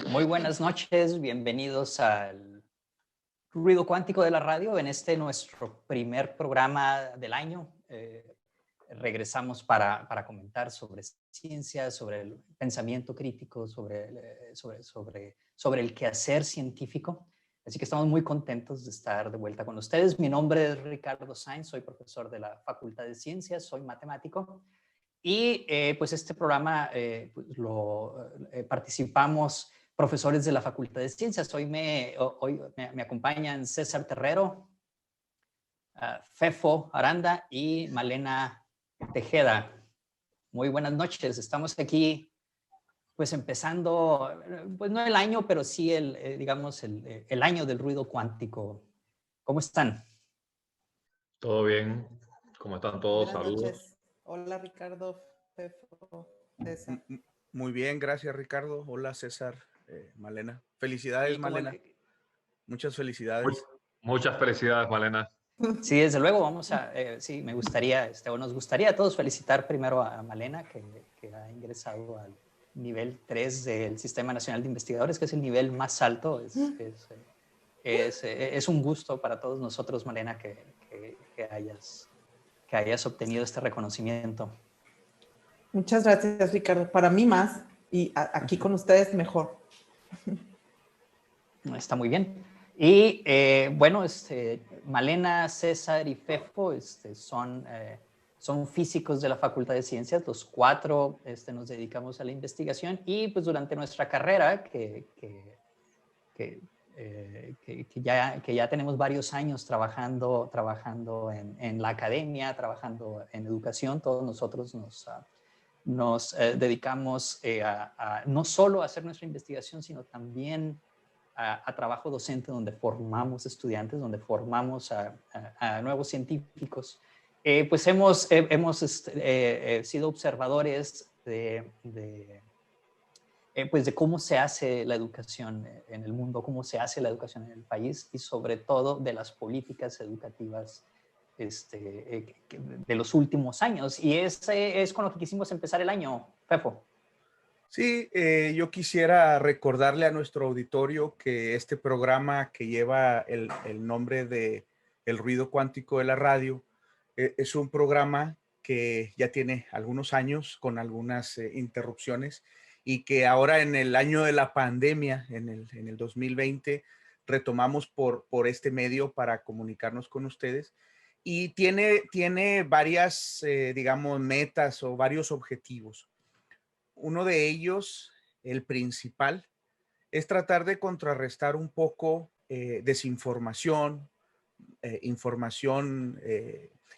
Muy buenas noches, bienvenidos al Ruido Cuántico de la Radio en este nuestro primer programa del año. Regresamos para comentar sobre ciencia, sobre el pensamiento crítico, sobre el quehacer científico. Así que estamos muy contentos de estar de vuelta con ustedes. Mi nombre es Ricardo Sainz, soy profesor de la Facultad de Ciencias, soy matemático. Y pues este programa participamos profesores de la Facultad de Ciencias. Hoy me acompañan César Terrero, Fefo Aranda y Malena Tejeda. Muy buenas noches. Estamos aquí pues empezando, pues no el año, pero sí digamos el año del ruido cuántico. ¿Cómo están? Todo bien. ¿Cómo están todos? Buenas Saludos. noches. Hola Ricardo, Fefo, César. Muy bien, gracias Ricardo. Hola César, Malena. Felicidades, Malena. Muchas felicidades. Muchas felicidades, Malena. Sí, desde luego, vamos a, sí, me gustaría, o nos gustaría a todos felicitar primero a Malena, que ha ingresado al nivel 3 del Sistema Nacional de Investigadores, que es el nivel más alto. Es un gusto para todos nosotros, Malena, que hayas obtenido este reconocimiento. Muchas gracias, Ricardo. Para mí más, y aquí con ustedes mejor. Está muy bien. Y bueno, Malena, César y Fefo son físicos de la Facultad de Ciencias. Los cuatro nos dedicamos a la investigación y pues durante nuestra carrera, que ya tenemos varios años trabajando en la academia, trabajando en educación, todos nosotros nos dedicamos a no solo a hacer nuestra investigación, sino también a trabajo docente donde formamos estudiantes, donde formamos a nuevos científicos. Pues hemos sido observadores pues de cómo se hace la educación en el mundo, cómo se hace la educación en el país y sobre todo de las políticas educativas de los últimos años. Y ese es con lo que quisimos empezar el año, Fefo. Sí, yo quisiera recordarle a nuestro auditorio que este programa que lleva el nombre de El Ruido Cuántico de la Radio es un programa que ya tiene algunos años con algunas interrupciones y que ahora en el año de la pandemia, en el 2020, retomamos por este medio para comunicarnos con ustedes. Y tiene varias, digamos, metas o varios objetivos. Uno de ellos, el principal, es tratar de contrarrestar un poco desinformación, información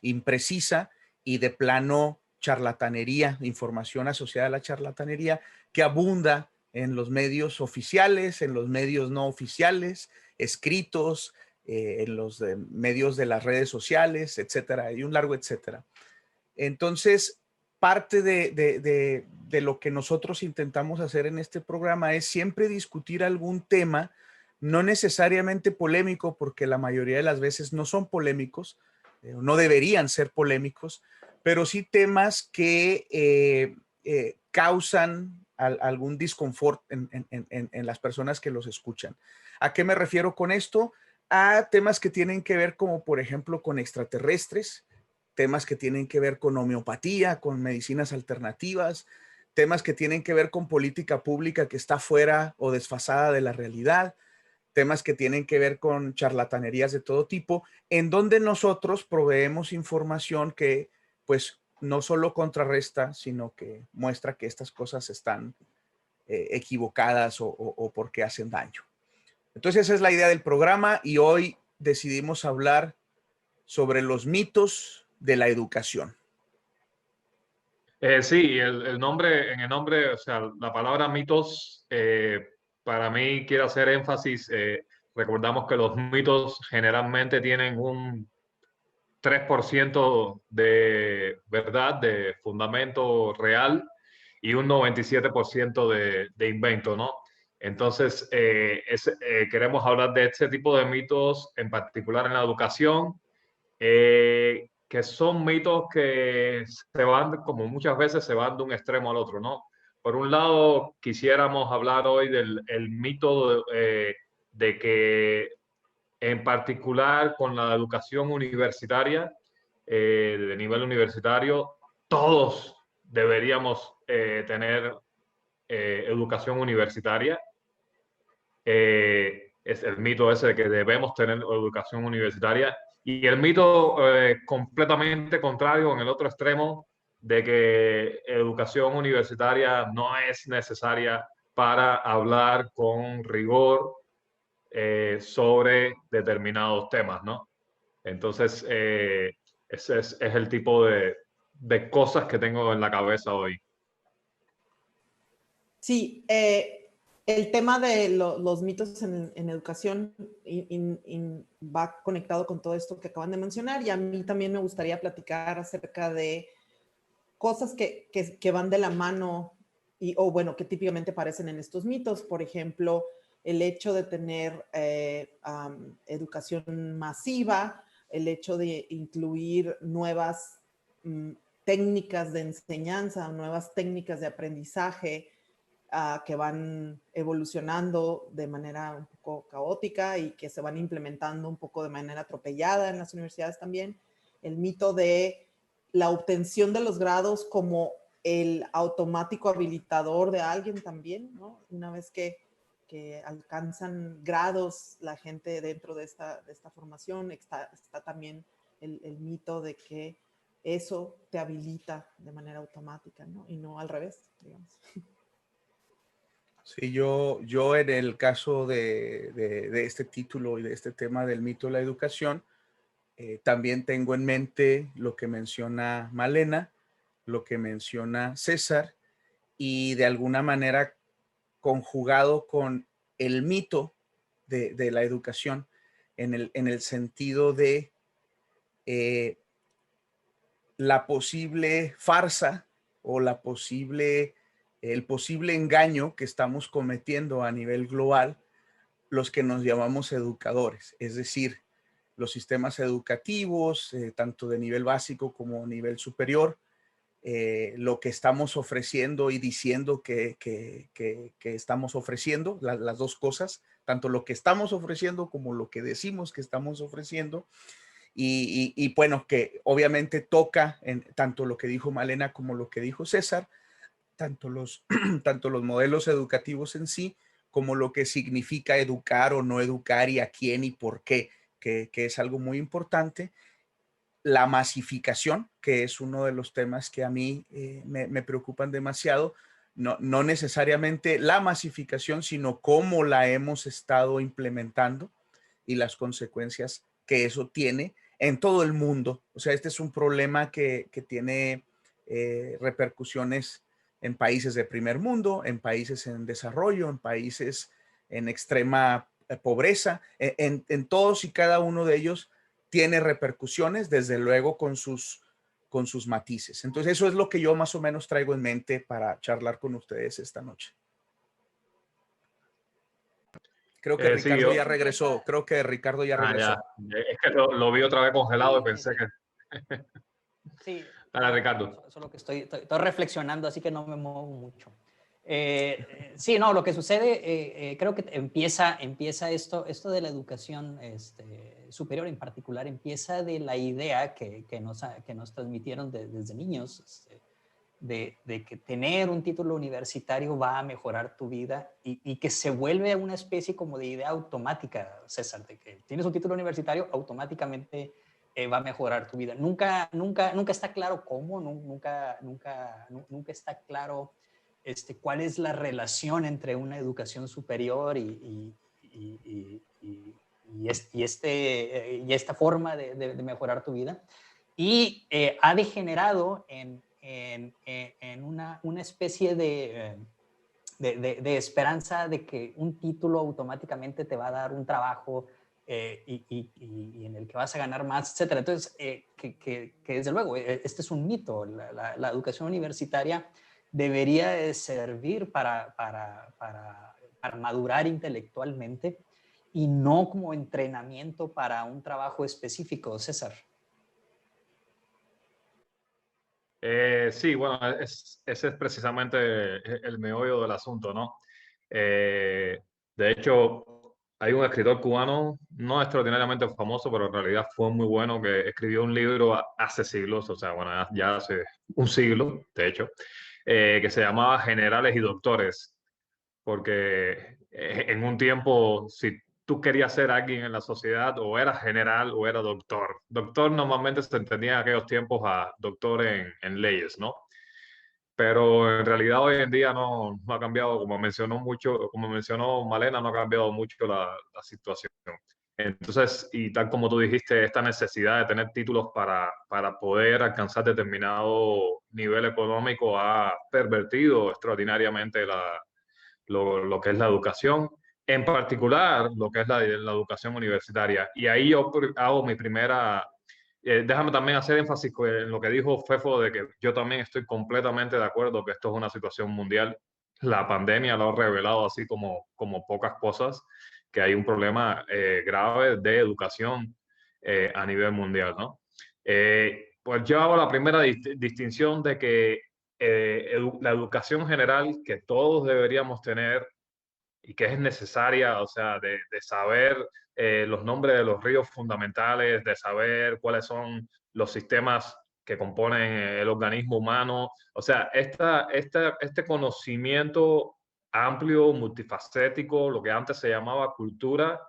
imprecisa y de plano charlatanería, información asociada a la charlatanería que abunda en los medios oficiales, en los medios no oficiales, escritos, en los medios de las redes sociales, etcétera, y un largo etcétera. Entonces, parte de lo que nosotros intentamos hacer en este programa es siempre discutir algún tema, no necesariamente polémico, porque la mayoría de las veces no son polémicos, no deberían ser polémicos, pero sí temas que causan algún disconfort en las personas que los escuchan. ¿A qué me refiero con esto? A temas que tienen que ver como, por ejemplo, con extraterrestres, temas que tienen que ver con homeopatía, con medicinas alternativas, temas que tienen que ver con política pública que está fuera o desfasada de la realidad, temas que tienen que ver con charlatanerías de todo tipo, en donde nosotros proveemos información que pues no solo contrarresta, sino que muestra que estas cosas están equivocadas o porque hacen daño. Entonces esa es la idea del programa y hoy decidimos hablar sobre los mitos de la educación. Sí, en el nombre, o sea, la palabra mitos, para mí quiere hacer énfasis. Recordamos que los mitos generalmente tienen un 3% de verdad, de fundamento real, y un 97% de invento, ¿no? Entonces, queremos hablar de este tipo de mitos, en particular en la educación, que son mitos que se van, como muchas veces se van de un extremo al otro, ¿no? Por un lado, quisiéramos hablar hoy del el mito de que en particular con la educación universitaria, de nivel universitario, todos deberíamos tener educación universitaria. Es el mito ese de que debemos tener educación universitaria y el mito completamente contrario en el otro extremo de que educación universitaria no es necesaria para hablar con rigor sobre determinados temas, ¿no? Entonces, ese es el tipo de cosas que tengo en la cabeza hoy. Sí, el tema de los mitos en educación va conectado con todo esto que acaban de mencionar, y a mí también me gustaría platicar acerca de cosas que van de la mano o bueno, que típicamente aparecen en estos mitos. Por ejemplo, el hecho de tener educación masiva, el hecho de incluir nuevas técnicas de enseñanza, nuevas técnicas de aprendizaje que van evolucionando de manera un poco caótica y que se van implementando un poco de manera atropellada en las universidades también. El mito de la obtención de los grados como el automático habilitador de alguien también, ¿no? Una vez que alcanzan grados la gente dentro de esta formación, está también el mito de que eso te habilita de manera automática, ¿no? Y no al revés, digamos. Sí, yo en el caso de este título y de este tema del mito de la educación, también tengo en mente lo que menciona Malena, lo que menciona César, y de alguna manera conjugado con el mito de la educación en el sentido de la posible farsa o el posible engaño que estamos cometiendo a nivel global los que nos llamamos educadores, es decir, los sistemas educativos, tanto de nivel básico como nivel superior, lo que estamos ofreciendo y diciendo que estamos ofreciendo, las dos cosas, tanto lo que estamos ofreciendo como lo que decimos que estamos ofreciendo. Y bueno, que obviamente toca en tanto lo que dijo Malena como lo que dijo César, tanto los modelos educativos en sí, como lo que significa educar o no educar y a quién y por qué, que es algo muy importante. La masificación, que es uno de los temas que a mí me preocupan demasiado, no necesariamente la masificación, sino cómo la hemos estado implementando y las consecuencias que eso tiene en todo el mundo. O sea, este es un problema que tiene repercusiones en países de primer mundo, en países en desarrollo, en países en extrema pobreza, en todos y cada uno de ellos tiene repercusiones, desde luego con sus matices. Entonces, eso es lo que yo más o menos traigo en mente para charlar con ustedes esta noche. Creo que Sí, Ricardo ya regresó. Creo que Ricardo ya regresó. Ya. Es que lo vi otra vez congelado y pensé que... Sí, Dale, no, Ricardo. solo que estoy reflexionando, así que no me muevo mucho. Sí, no, lo que sucede, creo que empieza esto de la educación superior en particular, empieza de la idea que nos transmitieron desde niños, de que tener un título universitario va a mejorar tu vida y que se vuelve una especie como de idea automática, César, de que tienes un título universitario, automáticamente va a mejorar tu vida. Nunca está claro cómo, nunca está claro cuál es la relación entre una educación superior y esta forma de mejorar tu vida. Y ha degenerado en una especie de esperanza de que un título automáticamente te va a dar un trabajo y en el que vas a ganar más, etcétera. Entonces, que desde luego, este es un mito. La educación universitaria debería de servir para madurar intelectualmente y no como entrenamiento para un trabajo específico, César. Sí, bueno, ese es precisamente el meollo del asunto, ¿no? De hecho, hay un escritor cubano, no extraordinariamente famoso, pero en realidad fue muy bueno, que escribió un libro hace siglos, o sea, bueno, ya hace un siglo, de hecho, que se llamaba Generales y Doctores, porque en un tiempo, si tú querías ser alguien en la sociedad, o eras general o era doctor. Doctor normalmente se entendía en aquellos tiempos a doctor en leyes, ¿no? Pero en realidad hoy en día no ha cambiado, como mencionó Malena, no ha cambiado mucho la situación. Entonces, y tal como tú dijiste, esta necesidad de tener títulos para poder alcanzar determinado nivel económico ha pervertido extraordinariamente lo que es la educación, en particular lo que es la educación universitaria. Y ahí yo hago mi primera. Déjame también hacer énfasis en lo que dijo Fefo, de que yo también estoy completamente de acuerdo que esto es una situación mundial. La pandemia lo ha revelado así como pocas cosas, que hay un problema grave de educación a nivel mundial, ¿no? Pues yo hago la primera distinción de que la educación general que todos deberíamos tener y que es necesaria, o sea, de saber los nombres de los ríos fundamentales, de saber cuáles son los sistemas que componen el organismo humano. O sea, este conocimiento amplio, multifacético, lo que antes se llamaba cultura,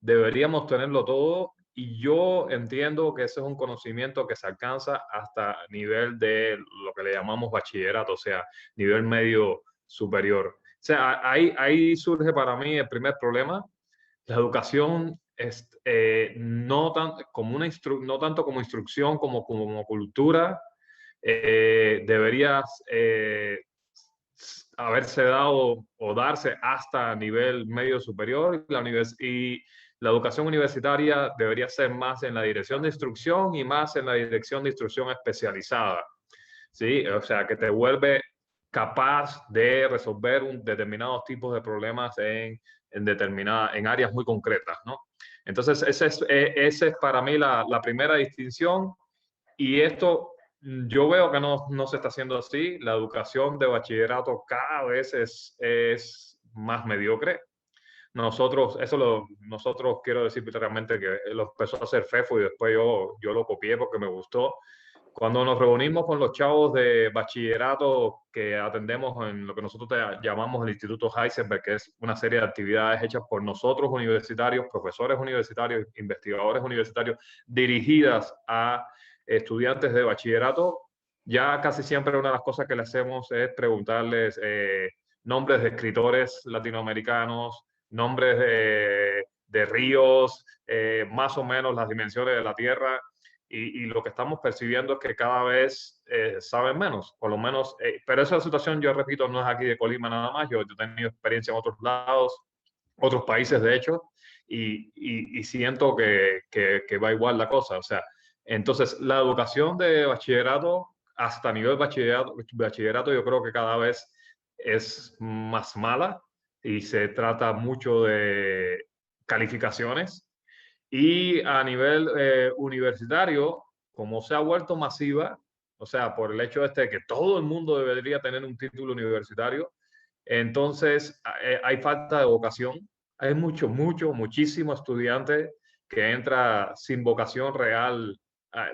deberíamos tenerlo todo. Y yo entiendo que ese es un conocimiento que se alcanza hasta nivel de lo que le llamamos bachillerato, o sea, nivel medio superior. O sea, ahí surge para mí el primer problema. La educación es no tanto como instrucción como cultura, debería haberse dado o darse hasta nivel medio superior. Y la educación universitaria debería ser más en la dirección de instrucción y más en la dirección de instrucción especializada. ¿Sí? O sea, que te vuelve capaz de resolver determinados tipos de problemas en áreas muy concretas, ¿no? Entonces, ese es para mí la primera distinción. Y esto yo veo que no se está haciendo así. La educación de bachillerato cada vez es más mediocre. Nosotros quiero decir realmente que lo empezó a hacer Fefo y después yo lo copié porque me gustó. Cuando nos reunimos con los chavos de bachillerato que atendemos en lo que nosotros llamamos el Instituto Heisenberg, que es una serie de actividades hechas por nosotros universitarios, profesores universitarios, investigadores universitarios, dirigidas a estudiantes de bachillerato, ya casi siempre una de las cosas que le hacemos es preguntarles nombres de escritores latinoamericanos, nombres de ríos, más o menos las dimensiones de la Tierra. Y lo que estamos percibiendo es que cada vez saben menos, por lo menos, pero esa situación, yo repito, no es aquí de Colima nada más, yo he tenido experiencia en otros lados, otros países de hecho, y siento que va igual la cosa, o sea, entonces la educación de bachillerato, hasta nivel bachillerato yo creo que cada vez es más mala y se trata mucho de calificaciones. Y a nivel universitario, como se ha vuelto masiva, o sea, por el hecho este de que todo el mundo debería tener un título universitario, entonces hay falta de vocación. Hay muchísimo estudiante que entra sin vocación real.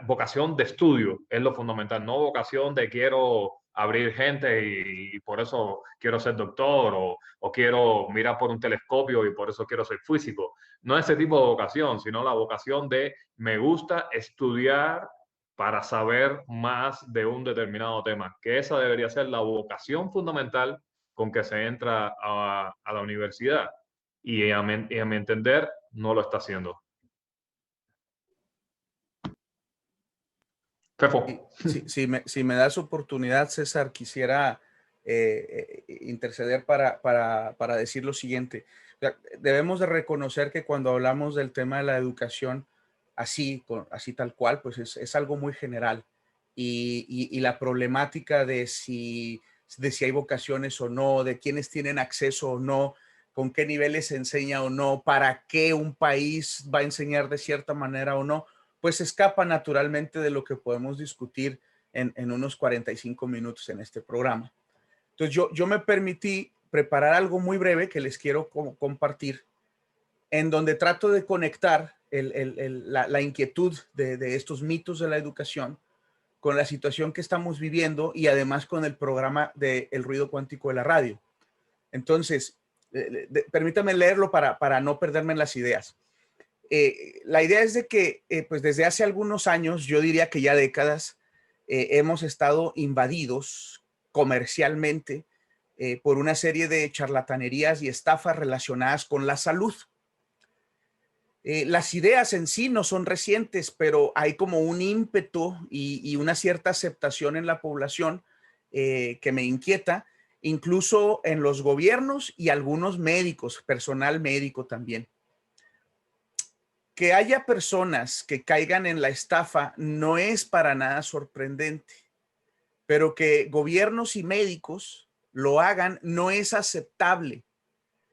Vocación de estudio es lo fundamental, no vocación de quiero abrir gente y por eso quiero ser doctor o quiero mirar por un telescopio y por eso quiero ser físico. No ese tipo de vocación, sino la vocación de me gusta estudiar para saber más de un determinado tema, que esa debería ser la vocación fundamental con que se entra a la universidad. Y a mi entender, no lo está haciendo. Fefo. Si me das oportunidad, César, quisiera interceder para decir lo siguiente. O sea, debemos de reconocer que cuando hablamos del tema de la educación, así tal cual, pues es algo muy general. Y la problemática de si hay vocaciones o no, de quiénes tienen acceso o no, con qué niveles se enseña o no, para qué un país va a enseñar de cierta manera o no, pues escapa naturalmente de lo que podemos discutir en unos 45 minutos en este programa. Entonces yo me permití preparar algo muy breve que les quiero compartir, en donde trato de conectar la inquietud de estos mitos de la educación con la situación que estamos viviendo y además con el programa de El Ruido Cuántico de la Radio. Entonces, permítame leerlo para no perderme en las ideas. La idea es de que pues desde hace algunos años, yo diría que ya décadas, hemos estado invadidos comercialmente por una serie de charlatanerías y estafas relacionadas con la salud. Las ideas en sí no son recientes, pero hay como un ímpetu y una cierta aceptación en la población que me inquieta, incluso en los gobiernos y algunos médicos, personal médico también. Que haya personas que caigan en la estafa no es para nada sorprendente, pero que gobiernos y médicos lo hagan no es aceptable,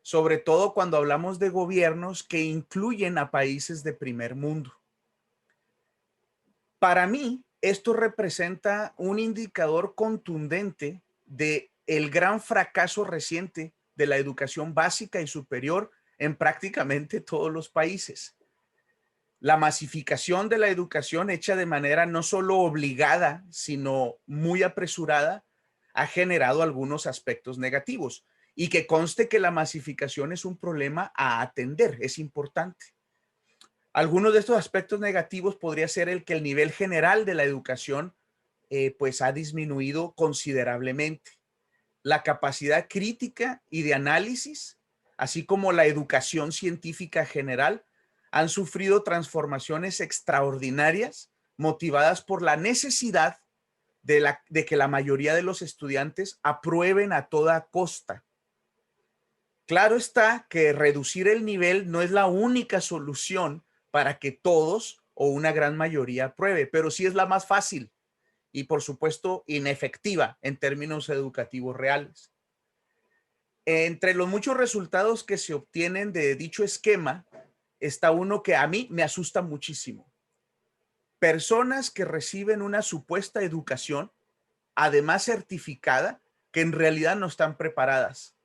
sobre todo cuando hablamos de gobiernos que incluyen a países de primer mundo. Para mí, esto representa un indicador contundente de el gran fracaso reciente de la educación básica y superior en prácticamente todos los países. La masificación de la educación hecha de manera no solo obligada, sino muy apresurada, ha generado algunos aspectos negativos. Y que conste que la masificación es un problema a atender, es importante. Algunos de estos aspectos negativos podría ser el que el nivel general de la educación pues ha disminuido considerablemente. La capacidad crítica y de análisis, así como la educación científica general, han sufrido transformaciones extraordinarias motivadas por la necesidad de que la mayoría de los estudiantes aprueben a toda costa. Claro está que reducir el nivel no es la única solución para que todos o una gran mayoría apruebe, pero sí es la más fácil y, por supuesto, inefectiva en términos educativos reales. Entre los muchos resultados que se obtienen de dicho esquema, está uno que a mí me asusta muchísimo. Personas que reciben una supuesta educación, además certificada, que en realidad no están preparadas.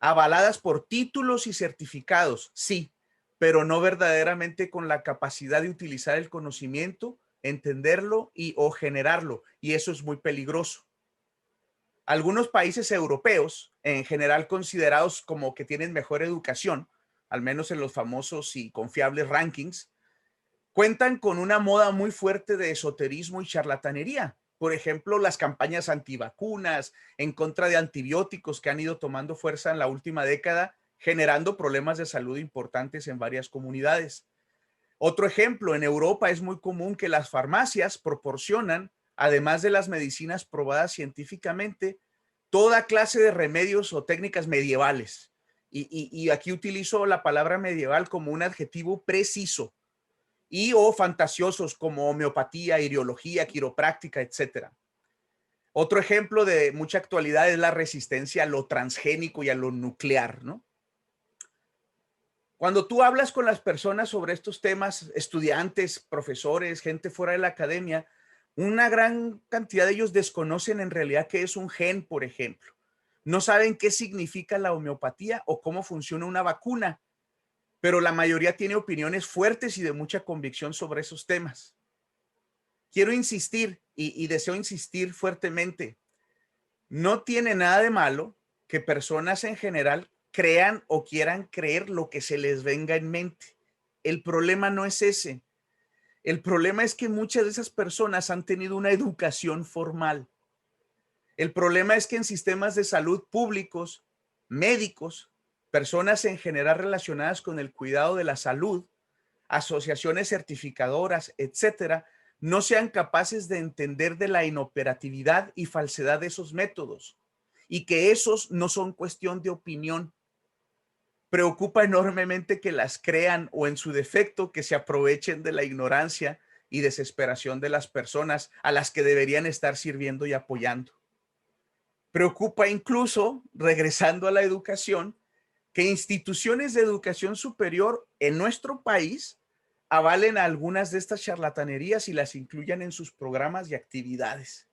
Avaladas por títulos y certificados, sí, pero no verdaderamente con la capacidad de utilizar el conocimiento, entenderlo o generarlo, y eso es muy peligroso. Algunos países europeos, en general considerados como que tienen mejor educación, al menos en los famosos y confiables rankings, cuentan con una moda muy fuerte de esoterismo y charlatanería. Por ejemplo, las campañas antivacunas, en contra de antibióticos que han ido tomando fuerza en la última década, generando problemas de salud importantes en varias comunidades. Otro ejemplo, en Europa es muy común que las farmacias proporcionan, además de las medicinas probadas científicamente, toda clase de remedios o técnicas medievales. Y aquí utilizo la palabra medieval como un adjetivo preciso, o fantasiosos como homeopatía, iriología, quiropráctica, etc. Otro ejemplo de mucha actualidad es la resistencia a lo transgénico y a lo nuclear, ¿no? Cuando tú hablas con las personas sobre estos temas, estudiantes, profesores, gente fuera de la academia, una gran cantidad de ellos desconocen en realidad qué es un gen, por ejemplo. No saben qué significa la homeopatía o cómo funciona una vacuna, pero la mayoría tiene opiniones fuertes y de mucha convicción sobre esos temas. Quiero insistir y deseo insistir fuertemente. No tiene nada de malo que personas en general crean o quieran creer lo que se les venga en mente. El problema no es ese. El problema es que muchas de esas personas han tenido una educación formal. El problema es que en sistemas de salud públicos, médicos, personas en general relacionadas con el cuidado de la salud, asociaciones certificadoras, etcétera, no sean capaces de entender de la inoperatividad y falsedad de esos métodos y que esos no son cuestión de opinión. Preocupa enormemente que las crean o en su defecto que se aprovechen de la ignorancia y desesperación de las personas a las que deberían estar sirviendo y apoyando. Preocupa incluso, regresando a la educación, que instituciones de educación superior en nuestro país avalen algunas de estas charlatanerías y las incluyan en sus programas y actividades.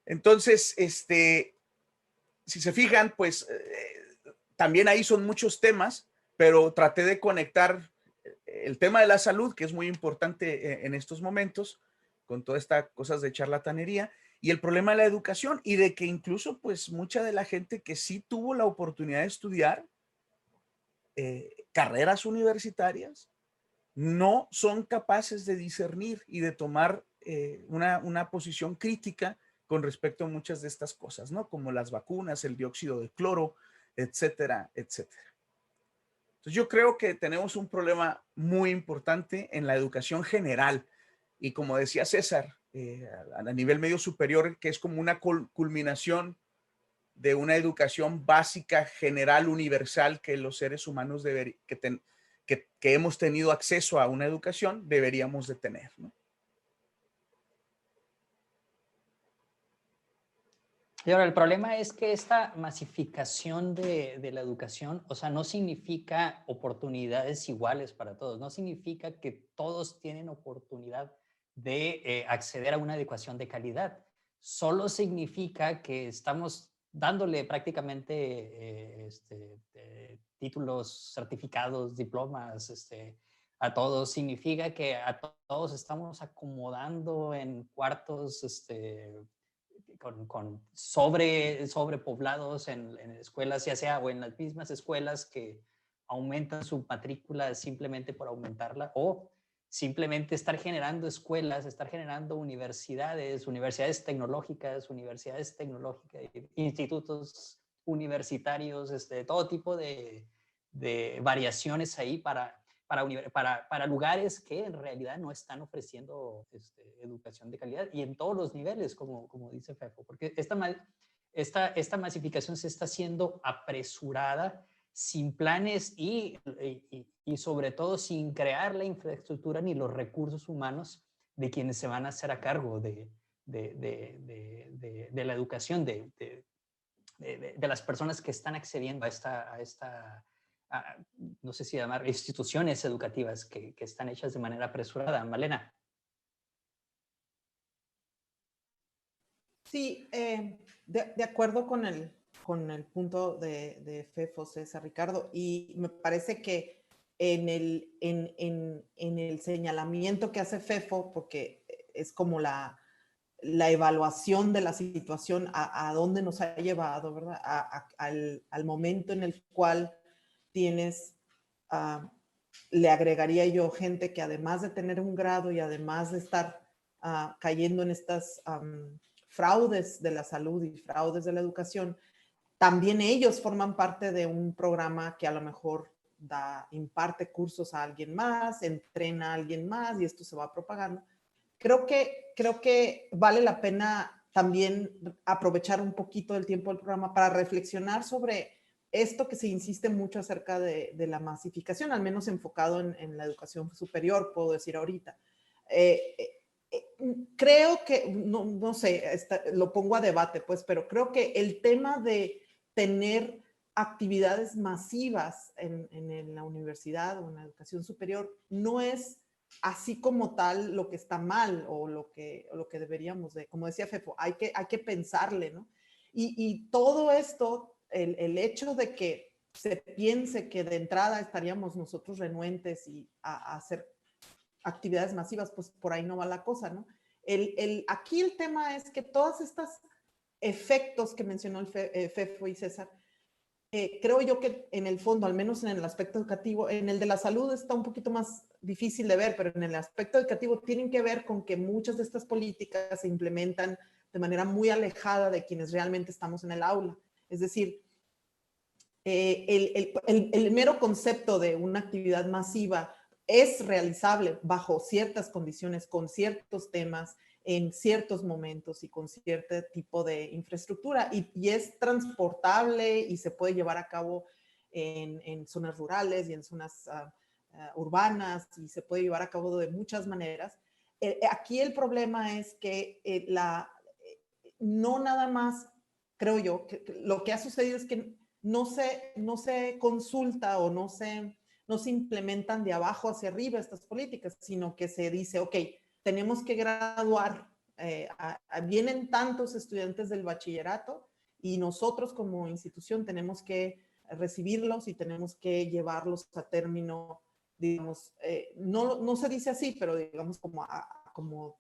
Entonces, si se fijan, pues también ahí son muchos temas, pero traté de conectar el tema de la salud, que es muy importante en estos momentos, con todas estas cosas de charlatanería, y el problema de la educación, y de que incluso pues mucha de la gente que sí tuvo la oportunidad de estudiar carreras universitarias, no son capaces de discernir y de tomar una posición crítica con respecto a muchas de estas cosas, ¿no? Como las vacunas, el dióxido de cloro, etcétera, etcétera. Entonces yo creo que tenemos un problema muy importante en la educación general y como decía César, a nivel medio superior, que es como una culminación de una educación básica, general, universal, que los seres humanos que hemos tenido acceso a una educación deberíamos de tener, ¿no? Y ahora el problema es que esta masificación de la educación, o sea, no significa oportunidades iguales para todos, no significa que todos tienen oportunidad de acceder a una educación de calidad. Solo significa que estamos dándole prácticamente títulos, certificados, diplomas, a todos. Significa que a todos estamos acomodando en cuartos, con sobrepoblados en escuelas, ya sea o en las mismas escuelas que aumentan su matrícula simplemente por aumentarla, o simplemente estar generando escuelas, estar generando universidades tecnológicas, institutos universitarios, todo tipo de variaciones ahí para lugares que en realidad no están ofreciendo educación de calidad y en todos los niveles, como dice Fefo, porque esta masificación se está haciendo apresurada, sin planes y sobre todo sin crear la infraestructura ni los recursos humanos de quienes se van a hacer a cargo de la educación de las personas que están accediendo a esta no sé si llamar instituciones educativas que están hechas de manera apresurada. Malena. Sí, de acuerdo con el punto de Fefo, César, Ricardo, y me parece que en el señalamiento que hace Fefo, porque es como la evaluación de la situación, a dónde nos ha llevado, ¿verdad? Al momento en el cual tienes, le agregaría yo gente que además de tener un grado y además de estar cayendo en estas fraudes de la salud y fraudes de la educación, también ellos forman parte de un programa que a lo mejor imparte cursos a alguien más, entrena a alguien más y esto se va propagando. Creo que vale la pena también aprovechar un poquito del tiempo del programa para reflexionar sobre esto que se insiste mucho acerca de la masificación, al menos enfocado en la educación superior, puedo decir ahorita. Creo que, no sé, lo pongo a debate, pues, pero creo que el tema de tener actividades masivas en la universidad o en la educación superior no es así como tal lo que está mal o lo que deberíamos de, como decía Fefo, hay que pensarle, ¿no? Y todo esto, el hecho de que se piense que de entrada estaríamos nosotros renuentes a hacer actividades masivas, pues por ahí no va la cosa, ¿no? Aquí el tema es que todos estos efectos que mencionó el Fefo y César, creo yo que en el fondo, al menos en el aspecto educativo, en el de la salud está un poquito más difícil de ver, pero en el aspecto educativo tienen que ver con que muchas de estas políticas se implementan de manera muy alejada de quienes realmente estamos en el aula. Es decir, el mero concepto de una actividad masiva es realizable bajo ciertas condiciones, con ciertos temas, en ciertos momentos y con cierto tipo de infraestructura y es transportable y se puede llevar a cabo en zonas rurales y en zonas urbanas y se puede llevar a cabo de muchas maneras. Aquí el problema es que no nada más, creo yo, que lo que ha sucedido es que no se consulta o no se no se implementan de abajo hacia arriba estas políticas, sino que se dice, ok, tenemos que graduar, vienen tantos estudiantes del bachillerato y nosotros como institución tenemos que recibirlos y tenemos que llevarlos a término, digamos, no se dice así, pero digamos como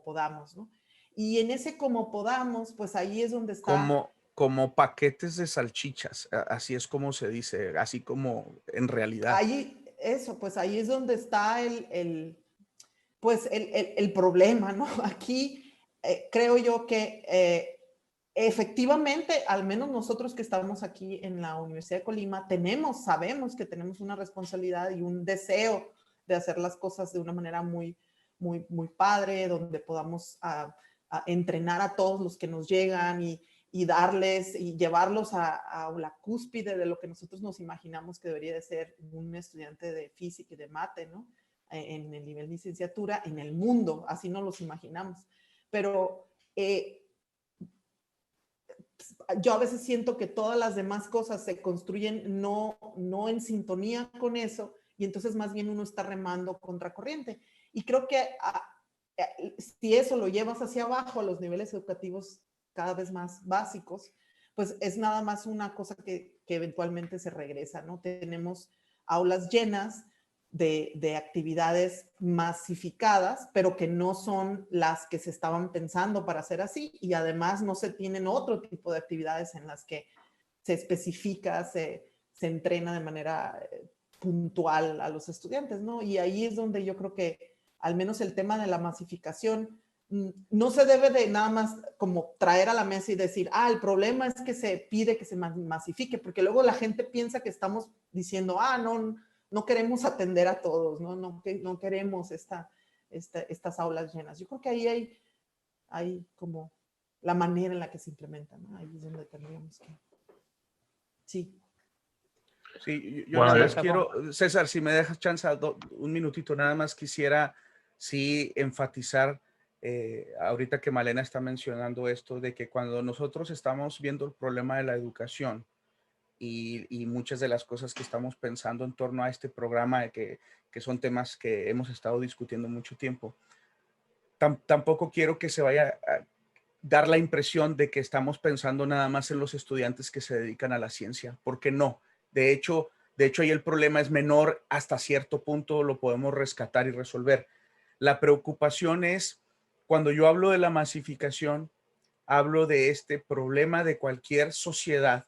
podamos, ¿no? Y en ese como podamos, pues ahí es donde está... Como paquetes de salchichas, así es como se dice, así como en realidad. Ahí, pues ahí es donde está el problema, ¿no? Aquí creo yo que efectivamente, al menos nosotros que estamos aquí en la Universidad de Colima, sabemos que tenemos una responsabilidad y un deseo de hacer las cosas de una manera muy, muy, muy padre, donde podamos entrenar a todos los que nos llegan y darles y llevarlos a la cúspide de lo que nosotros nos imaginamos que debería de ser un estudiante de física y de mate, ¿no? En el nivel de licenciatura, en el mundo, así no los imaginamos. Pero yo a veces siento que todas las demás cosas se construyen no en sintonía con eso, y entonces más bien uno está remando contracorriente. Y creo que si eso lo llevas hacia abajo a los niveles educativos cada vez más básicos, pues es nada más una cosa que eventualmente se regresa, ¿no? Tenemos aulas llenas de actividades masificadas, pero que no son las que se estaban pensando para hacer así, y además no se tienen otro tipo de actividades en las que se especifica, se entrena de manera puntual a los estudiantes, ¿no? Y ahí es donde yo creo que al menos el tema de la masificación no se debe de nada más como traer a la mesa y decir, el problema es que se pide que se masifique, porque luego la gente piensa que estamos diciendo, no queremos atender a todos, no queremos estas aulas llenas. Yo creo que ahí hay como la manera en la que se implementa, ¿no? Ahí es donde tendríamos que... Sí. Sí, yo nada más quiero, César, si me dejas chance, un minutito, nada más quisiera sí enfatizar, ahorita que Malena está mencionando esto, de que cuando nosotros estamos viendo el problema de la educación y muchas de las cosas que estamos pensando en torno a este programa, que son temas que hemos estado discutiendo mucho tiempo, tampoco quiero que se vaya a dar la impresión de que estamos pensando nada más en los estudiantes que se dedican a la ciencia, porque no. De hecho, ahí el problema es menor, hasta cierto punto lo podemos rescatar y resolver. La preocupación es, cuando yo hablo de la masificación, hablo de este problema de cualquier sociedad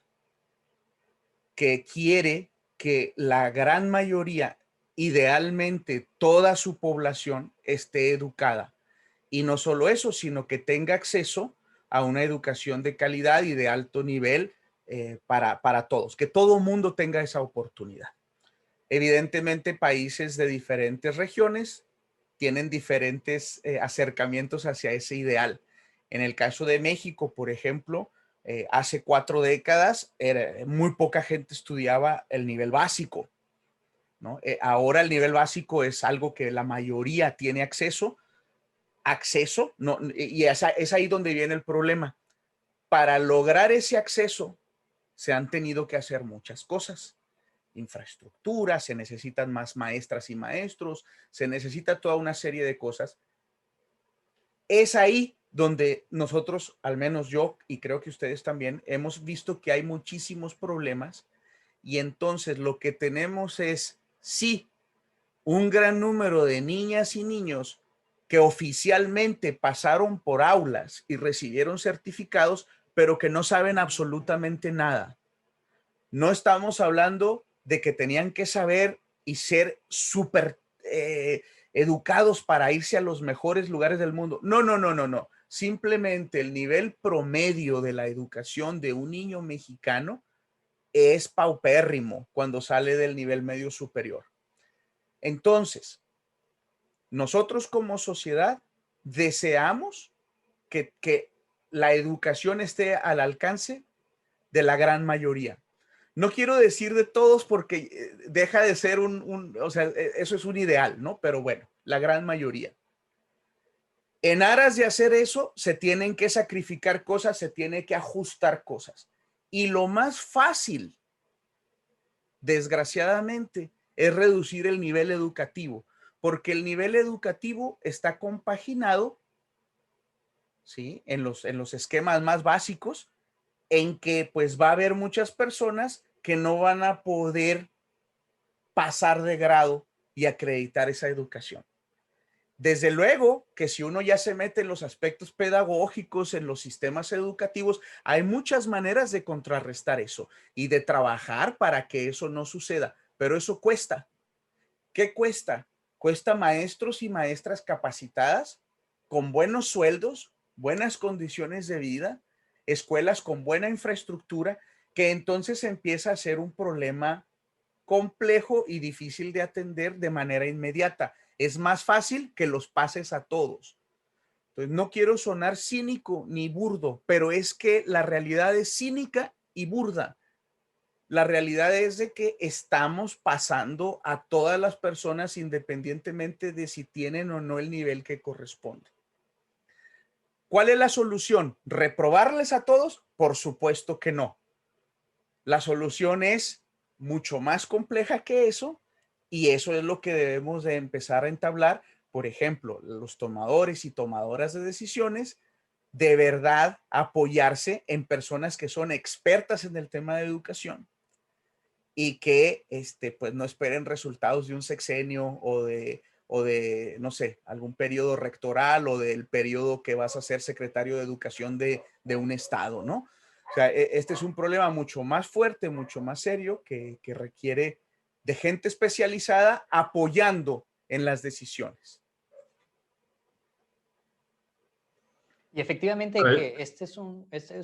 que quiere que la gran mayoría, idealmente toda su población, esté educada. Y no solo eso, sino que tenga acceso a una educación de calidad y de alto nivel para todos, que todo mundo tenga esa oportunidad. Evidentemente, países de diferentes regiones tienen diferentes acercamientos hacia ese ideal. En el caso de México, por ejemplo, hace 4 décadas, muy poca gente estudiaba el nivel básico, ¿no? Ahora el nivel básico es algo que la mayoría tiene acceso, no, y es ahí donde viene el problema. Para lograr ese acceso, se han tenido que hacer muchas cosas. Infraestructura, se necesitan más maestras y maestros, se necesita toda una serie de cosas. Es ahí donde nosotros, al menos yo, y creo que ustedes también, hemos visto que hay muchísimos problemas, y entonces lo que tenemos es, sí, un gran número de niñas y niños que oficialmente pasaron por aulas y recibieron certificados, pero que no saben absolutamente nada. No estamos hablando de que tenían que saber y ser súper educados para irse a los mejores lugares del mundo. No. Simplemente el nivel promedio de la educación de un niño mexicano es paupérrimo cuando sale del nivel medio superior. Entonces, nosotros como sociedad deseamos que la educación esté al alcance de la gran mayoría. No quiero decir de todos porque deja de ser o sea, eso es un ideal, ¿no? Pero bueno, la gran mayoría. En aras de hacer eso, se tienen que sacrificar cosas, se tiene que ajustar cosas. Y lo más fácil desgraciadamente, es reducir el nivel educativo, porque el nivel educativo está compaginado, ¿sí?, en los esquemas más básicos, en que pues va a haber muchas personas que no van a poder pasar de grado y acreditar esa educación. Desde luego que si uno ya se mete en los aspectos pedagógicos, en los sistemas educativos, hay muchas maneras de contrarrestar eso y de trabajar para que eso no suceda, pero eso cuesta. ¿Qué cuesta? Cuesta maestros y maestras capacitadas, con buenos sueldos, buenas condiciones de vida, escuelas con buena infraestructura, que entonces empieza a ser un problema complejo y difícil de atender de manera inmediata. Es más fácil que los pases a todos. Entonces, no quiero sonar cínico ni burdo, pero es que la realidad es cínica y burda. La realidad es de que estamos pasando a todas las personas independientemente de si tienen o no el nivel que corresponde. ¿Cuál es la solución? ¿Reprobarles a todos? Por supuesto que no. La solución es mucho más compleja que eso, y eso es lo que debemos de empezar a entablar. Por ejemplo, los tomadores y tomadoras de decisiones, de verdad apoyarse en personas que son expertas en el tema de educación y que pues no esperen resultados de un sexenio o de, no sé, algún periodo rectoral o del periodo que vas a ser secretario de educación de un estado, ¿no? O sea, este es un problema mucho más fuerte, mucho más serio, que requiere de gente especializada apoyando en las decisiones. Y efectivamente que este es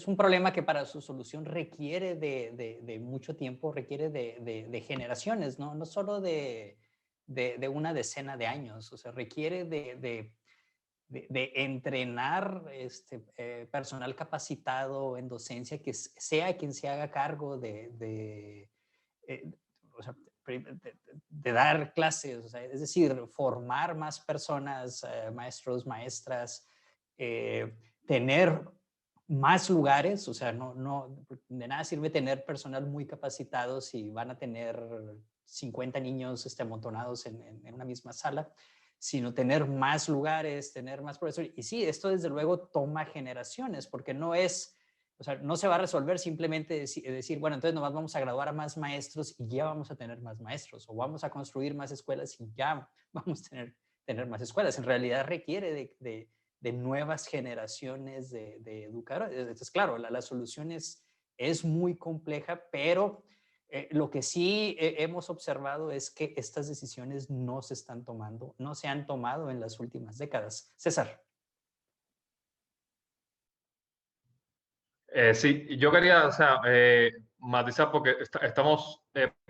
un problema que para su solución requiere de mucho tiempo, requiere de generaciones, ¿no? No solo de una decena de años, o sea, requiere de entrenar personal capacitado en docencia, que sea quien se haga cargo o sea, de dar clases, o sea, es decir, formar más personas, maestros, maestras, tener más lugares, o sea, de nada sirve tener personal muy capacitado si van a tener 50 niños amontonados en una misma sala, sino tener más lugares, tener más profesores. Y sí, esto desde luego toma generaciones, porque o sea, no se va a resolver simplemente decir, bueno, entonces nomás vamos a graduar a más maestros y ya vamos a tener más maestros, o vamos a construir más escuelas y ya vamos a tener más escuelas. En realidad requiere de nuevas generaciones de educadores. Entonces, claro, la solución es muy compleja, pero lo que sí hemos observado es que estas decisiones no se han tomado en las últimas décadas. César. Sí, yo quería, o sea, matizar porque estamos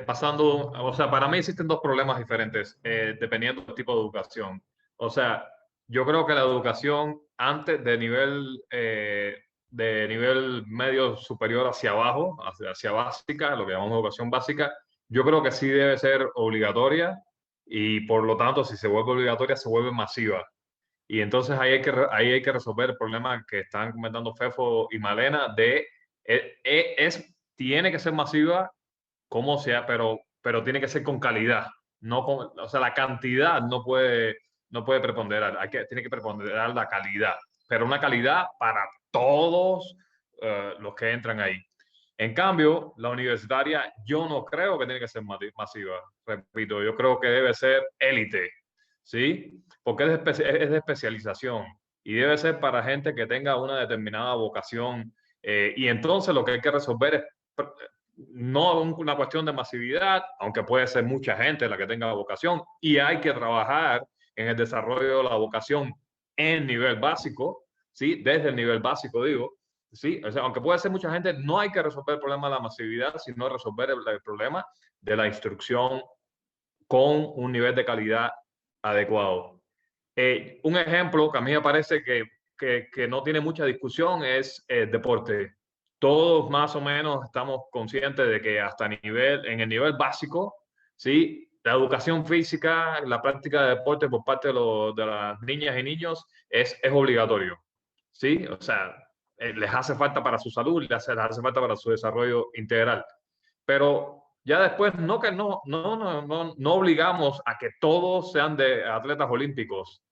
pasando, o sea, para mí existen dos problemas diferentes dependiendo del tipo de educación. O sea, yo creo que la educación antes de nivel medio superior hacia abajo, hacia básica, lo que llamamos educación básica, yo creo que sí debe ser obligatoria y por lo tanto, si se vuelve obligatoria, se vuelve masiva. Y entonces ahí hay que resolver el problema que están comentando Fefo y Malena de tiene que ser masiva como sea, pero tiene que ser con calidad. O sea, la cantidad no puede preponderar, tiene que preponderar la calidad, pero una calidad para todos los que entran ahí. En cambio, la universitaria yo no creo que tiene que ser masiva, repito, yo creo que debe ser élite, ¿sí? Porque es de especialización y debe ser para gente que tenga una determinada vocación. Y entonces lo que hay que resolver es no una cuestión de masividad, aunque puede ser mucha gente la que tenga vocación, y hay que trabajar en el desarrollo de la vocación en nivel básico, ¿sí? Desde el nivel básico, digo, ¿sí? O sea, aunque puede ser mucha gente, no hay que resolver el problema de la masividad, sino resolver el problema de la instrucción con un nivel de calidad adecuado. Un ejemplo que a mí me parece que no tiene mucha discusión es el deporte. Todos más o menos estamos conscientes de que hasta en el nivel básico, ¿sí? La educación física, la práctica de deporte por parte de las niñas y niños es obligatorio, ¿sí? O sea, les hace falta para su salud, les hace falta para su desarrollo integral. Pero Ya después no obligamos a que todos sean de atletas olímpicos,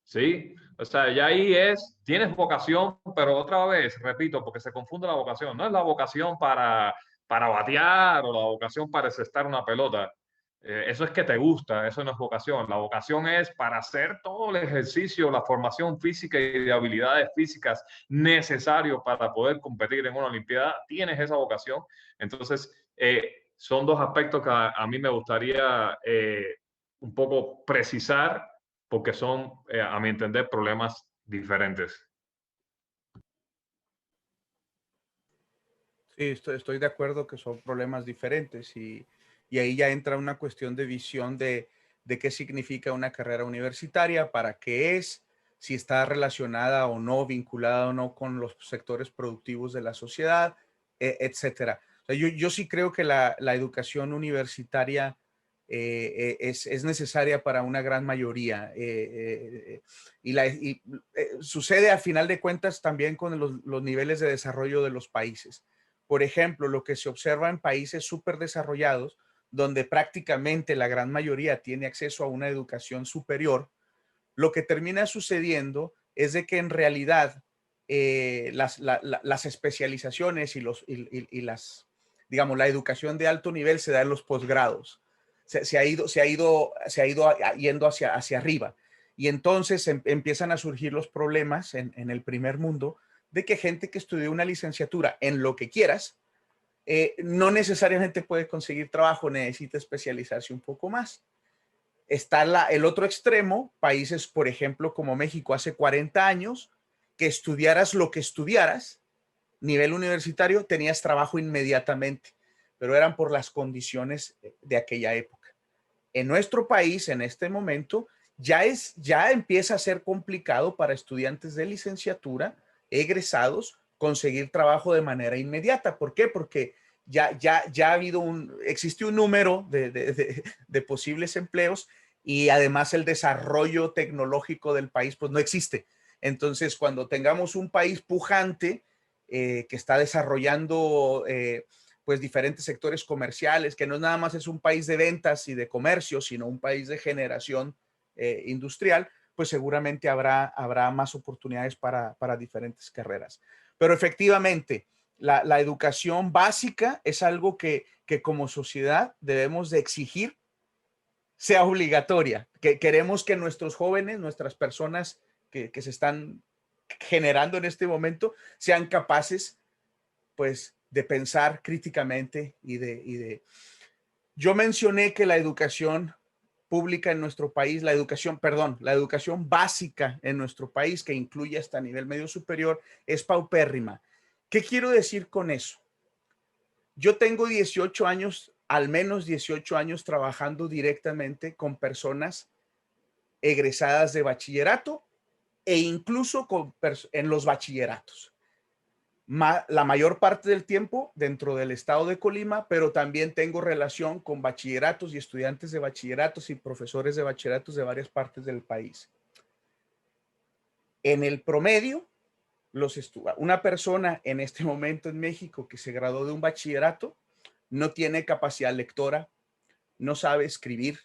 ¿sí? O sea, ya ahí tienes vocación, pero otra vez, repito, porque se confunde la vocación. No es la vocación para batear o la vocación para encestar una pelota. Eso es que te gusta, eso no es vocación. La vocación es para hacer todo el ejercicio, la formación física y de habilidades físicas necesarios para poder competir en una Olimpiada. Tienes esa vocación. Entonces, son dos aspectos que a mí me gustaría un poco precisar porque son, a mi entender, problemas diferentes. Sí, estoy de acuerdo que son problemas diferentes y ahí ya entra una cuestión de visión de qué significa una carrera universitaria, para qué es, si está relacionada o no, vinculada o no con los sectores productivos de la sociedad, etcétera. O sea, yo sí creo que la educación universitaria es necesaria para una gran mayoría sucede a final de cuentas también con los niveles de desarrollo de los países. Por ejemplo, lo que se observa en países súper desarrollados, donde prácticamente la gran mayoría tiene acceso a una educación superior, lo que termina sucediendo es de que en realidad las especializaciones y las, digamos, la educación de alto nivel se da en los posgrados. Se ha ido yendo hacia arriba. Y entonces empiezan a surgir los problemas en el primer mundo de que gente que estudió una licenciatura en lo que quieras, no necesariamente puede conseguir trabajo, necesita especializarse un poco más. Está el otro extremo, países, por ejemplo, como México hace 40 años, que estudiaras lo que estudiaras, nivel universitario, tenías trabajo inmediatamente, pero eran por las condiciones de aquella época. En nuestro país, en este momento, ya empieza a ser complicado para estudiantes de licenciatura, egresados, conseguir trabajo de manera inmediata. ¿Por qué? Porque ya ha habido existe un número de posibles empleos y además el desarrollo tecnológico del país pues no existe. Entonces, cuando tengamos un país pujante que está desarrollando pues diferentes sectores comerciales, que no nada más es un país de ventas y de comercio, sino un país de generación industrial, pues seguramente habrá más oportunidades para diferentes carreras. Pero efectivamente, la educación básica es algo que como sociedad debemos de exigir sea obligatoria, que queremos que nuestros jóvenes, nuestras personas que se están generando en este momento, sean capaces pues de pensar críticamente Yo mencioné que la educación pública en nuestro país, la educación básica en nuestro país, que incluye hasta nivel medio superior, es paupérrima. ¿Qué quiero decir con eso? Yo tengo 18 años, al menos 18 años trabajando directamente con personas egresadas de bachillerato e incluso en los bachilleratos. La mayor parte del tiempo dentro del estado de Colima, pero también tengo relación con bachilleratos y estudiantes de bachilleratos y profesores de bachilleratos de varias partes del país. En el promedio, una persona en este momento en México que se graduó de un bachillerato no tiene capacidad lectora, no sabe escribir,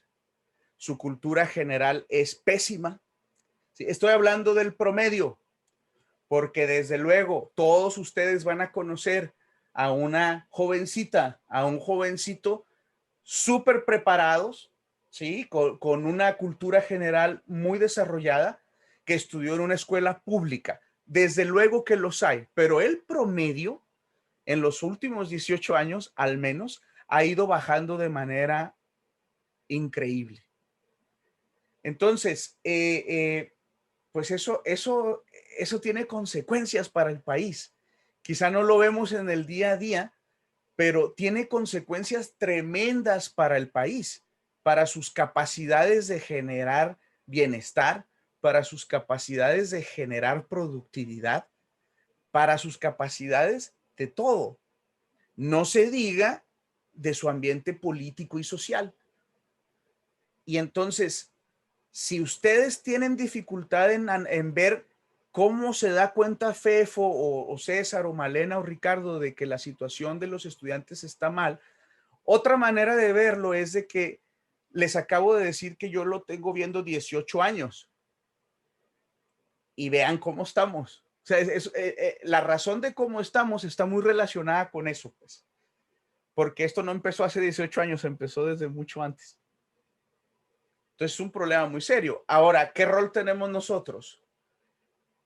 su cultura general es pésima. Sí, estoy hablando del promedio, porque desde luego todos ustedes van a conocer a una jovencita, a un jovencito súper preparados, ¿sí? Con una cultura general muy desarrollada, que estudió en una escuela pública. Desde luego que los hay, pero el promedio en los últimos 18 años, al menos, ha ido bajando de manera increíble. Entonces, pues eso tiene consecuencias para el país. Quizá no lo vemos en el día a día, pero tiene consecuencias tremendas para el país, para sus capacidades de generar bienestar, para sus capacidades de generar productividad, para sus capacidades de todo. No se diga de su ambiente político y social. Y entonces, si ustedes tienen dificultad en ver cómo se da cuenta Fefo o César o Malena o Ricardo de que la situación de los estudiantes está mal, Otra manera de verlo es de que les acabo de decir que yo lo tengo viendo 18 años y vean cómo estamos. O sea, la razón de cómo estamos está muy relacionada con eso, pues. Porque esto no empezó hace 18 años, empezó desde mucho antes. Entonces es un problema muy serio. Ahora, ¿qué rol tenemos nosotros?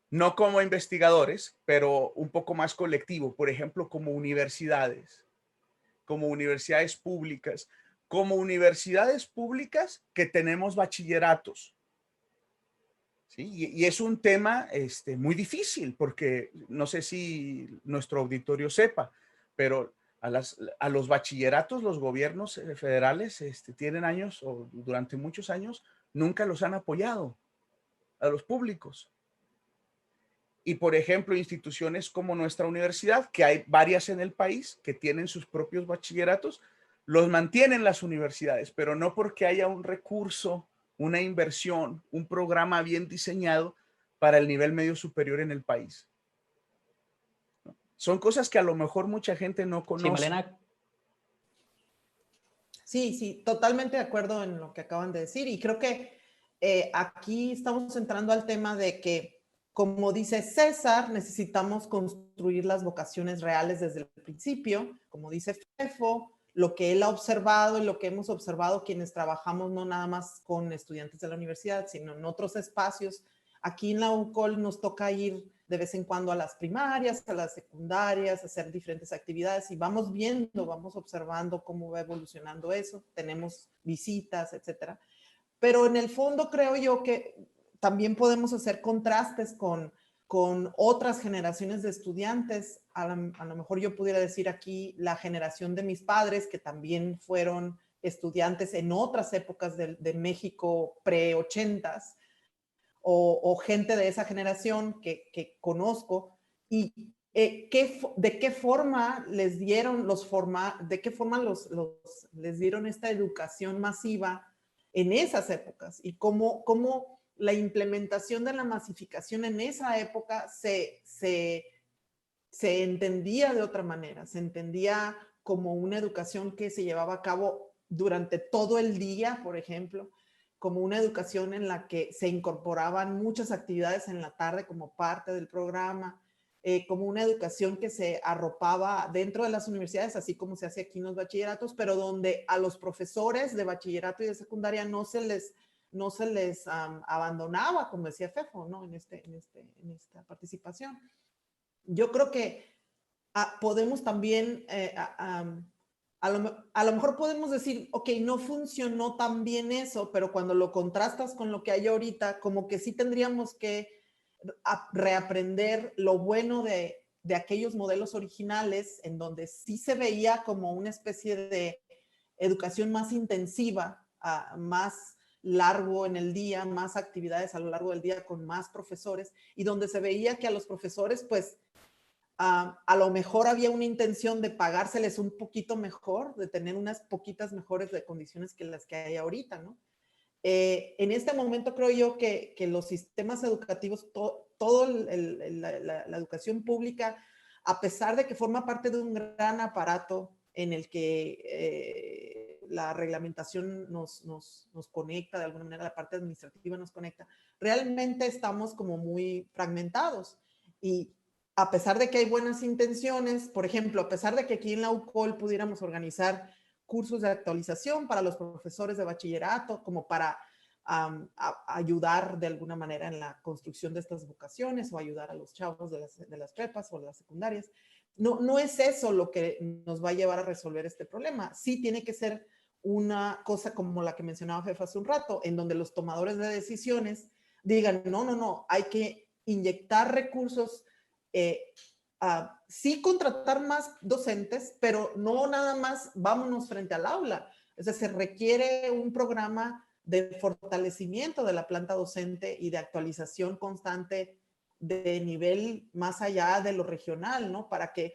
No como investigadores, pero un poco más colectivo, por ejemplo, como universidades públicas, que tenemos bachilleratos. ¿Sí? Y es un tema muy difícil, porque no sé si nuestro auditorio sepa, pero a los bachilleratos, los gobiernos federales tienen años, o durante muchos años, nunca los han apoyado a los públicos. Y, por ejemplo, instituciones como nuestra universidad, que hay varias en el país que tienen sus propios bachilleratos, los mantienen las universidades, pero no porque haya un recurso, una inversión, un programa bien diseñado para el nivel medio superior en el país. Son cosas que a lo mejor mucha gente no conoce. Sí, Malena. Sí, totalmente de acuerdo en lo que acaban de decir. Y creo que aquí estamos entrando al tema de que, como dice César, necesitamos construir las vocaciones reales desde el principio. Como dice Fefo, lo que él ha observado y lo que hemos observado quienes trabajamos no nada más con estudiantes de la universidad, sino en otros espacios. Aquí en la UCOL nos toca ir de vez en cuando a las primarias, a las secundarias, hacer diferentes actividades y vamos viendo, vamos observando cómo va evolucionando eso. Tenemos visitas, etcétera. Pero en el fondo creo yo que también podemos hacer contrastes con otras generaciones de estudiantes. A lo mejor yo pudiera decir aquí la generación de mis padres, que también fueron estudiantes en otras épocas de México pre-80s, o gente de esa generación que conozco, y de qué forma les dieron les dieron esta educación masiva en esas épocas, y cómo la implementación de la masificación en esa época se entendía de otra manera, se entendía como una educación que se llevaba a cabo durante todo el día, por ejemplo, como una educación en la que se incorporaban muchas actividades en la tarde como parte del programa, como una educación que se arropaba dentro de las universidades, así como se hace aquí en los bachilleratos, pero donde a los profesores de bachillerato y de secundaria no se les abandonaba, como decía Fefo, ¿no? en esta participación. Yo creo que podemos también, a lo mejor podemos decir, ok, no funcionó tan bien eso, pero cuando lo contrastas con lo que hay ahorita, como que sí tendríamos que reaprender lo bueno de aquellos modelos originales, en donde sí se veía como una especie de educación más intensiva, más largo en el día, más actividades a lo largo del día con más profesores, y donde se veía que a los profesores, pues, a lo mejor había una intención de pagárseles un poquito mejor, de tener unas poquitas mejores de condiciones que las que hay ahorita, ¿no? En este momento creo yo que los sistemas educativos, toda la educación pública, a pesar de que forma parte de un gran aparato en el que la reglamentación nos conecta, de alguna manera la parte administrativa nos conecta, realmente estamos como muy fragmentados. Y a pesar de que hay buenas intenciones, por ejemplo, a pesar de que aquí en la UCOL pudiéramos organizar cursos de actualización para los profesores de bachillerato, como para ayudar de alguna manera en la construcción de estas vocaciones, o ayudar a los chavos de las prepas o de las secundarias. No es eso lo que nos va a llevar a resolver este problema. Sí tiene que ser una cosa como la que mencionaba Fefa hace un rato, en donde los tomadores de decisiones digan, no, hay que inyectar recursos, sí contratar más docentes, pero no nada más vámonos frente al aula. O sea, se requiere un programa de fortalecimiento de la planta docente y de actualización constante de nivel más allá de lo regional, ¿no? Para que